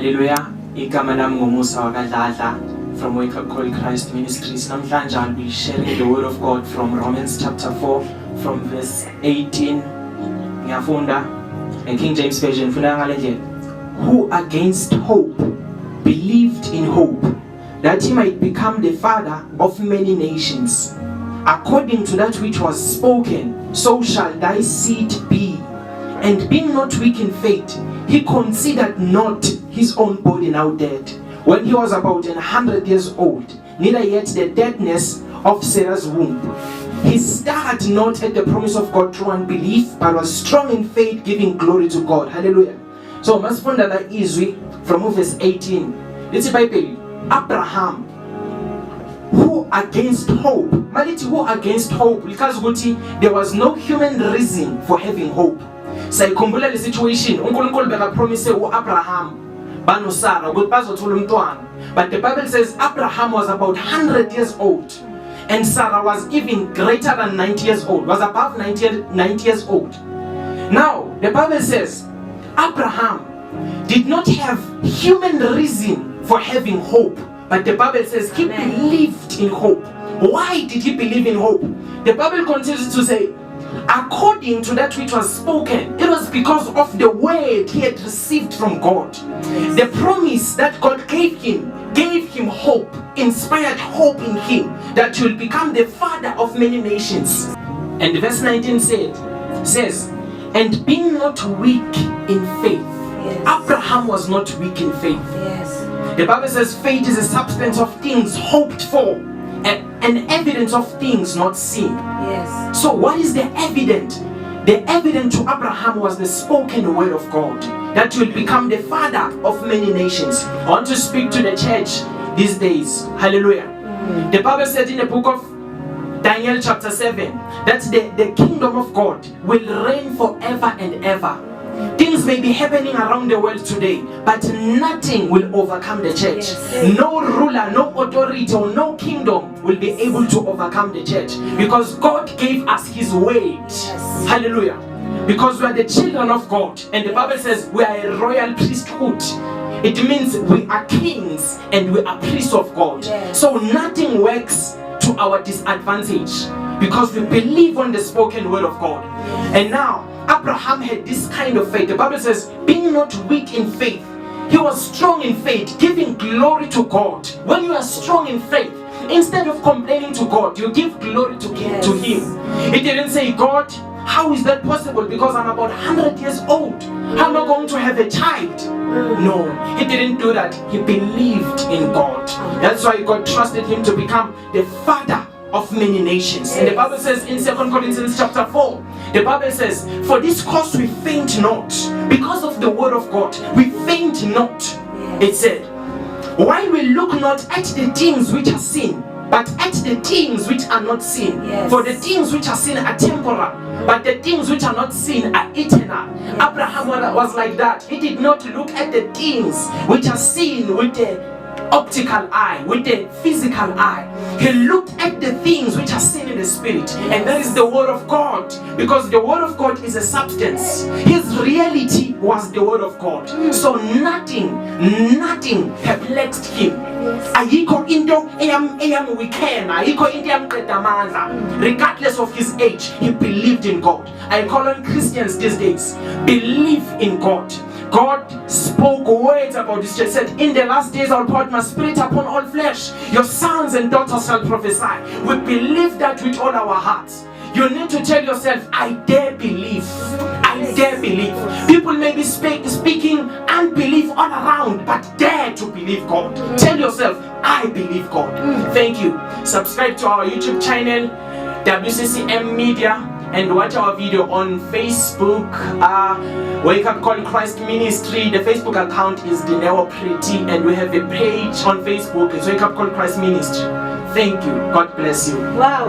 Haleluya, igama lami nguMusa wakadladla from Wake Up Call Christ Ministries. Namhlanje I'll be sharing the word of God from Romans chapter 4 from verse 18. Ngiyafunda in King James Version. Who against hope believed in hope that he might become the father of many nations. According to that which was spoken, so shall thy seed be. And being not weak in faith, he considered not his own body now dead, when he was about 100 years old, neither yet the deadness of Sarah's womb. He staggered not at the promise of God through unbelief, but was strong in faith, giving glory to God. Hallelujah. So, masifunda la izwi from verse 18. It's Bible. Abraham, who against hope, malithi who against hope, because there was no human reason for having hope. Sayikhumbula le situation, uNkulunkulu bekapromise uAbraham bano Sarah ukuthi bazothola umntwana. But the Bible says Abraham was about 100 years old, and Sarah was even greater than 90 years old, was above 90 years old. Now, the Bible says Abraham did not have human reason for having hope, but the Bible says he believed in hope. Why did he believe in hope? The Bible continues to say, according to that which was spoken. It was because of the word he had received from God. The promise that God gave him hope, inspired hope in him, that he will become the father of many nations. And verse 19 says, and being not weak in faith. Abraham was not weak in faith. The Bible says faith is a substance of things hoped for, an evidence of things not seen. So what is the evidence? The evidence to Abraham was the spoken word of God, that he will become the father of many nations. I want to speak to the church these days. Hallelujah. The Bible said in the book of Daniel chapter 7 that the kingdom of God will reign forever and ever. Things may be happening around the world today, but nothing will overcome the church. No ruler, no authority, or no kingdom will be able to overcome the church, because God gave us his word. Hallelujah. Because we are the children of God, and the Bible says we are a royal priesthood. It means we are kings and we are priests of God. So nothing works to our disadvantage, because we believe on the spoken word of God. And now Abraham had this kind of faith. The Bible says, being not weak in faith, he was strong in faith, giving glory to God. When you are strong in faith, instead of complaining to God, you give glory to him. He didn't say, God, how is that possible? Because I'm about 100 years old. How am I going to have a child? No, he didn't do that. He believed in God. That's why God trusted him to become the father of many nations. And the Bible says in 2 Corinthians chapter 4, the Bible says, for this cause we faint not. Because of the word of God, we faint not. It said, while we look not at the things which are seen, but at the things which are not seen. For the things which are seen are temporal, but the things which are not seen are eternal. Abraham was like that. He did not look at the things which are seen with the optical eye, with the physical eye. He looked at the things which are seen in the spirit, and that is the word of God, because the word of God is a substance. His reality was the word of God. So nothing perplexed him. Ayikho into eyamwikena, ayikho into eyamqeda amandla. Regardless of his age, he believed in God. I call on Christians these days, believe in God. God spoke words about this church. Said, in the last days I'll pour out my spirit upon all flesh. Your sons and daughters shall prophesy. We believe that with all our hearts. You need to tell yourself, I dare believe. I dare believe. People may be speaking unbelief all around, but dare to believe God. Tell yourself, I believe God. Thank you. Subscribe to our YouTube channel, WCCM Media, and watch our video on Facebook, Wake Up Call Christ Ministry. The Facebook account is Dineo Pretty, and we have a page on Facebook. It's Wake Up Call Christ Ministry. Thank you. God bless you. Wow.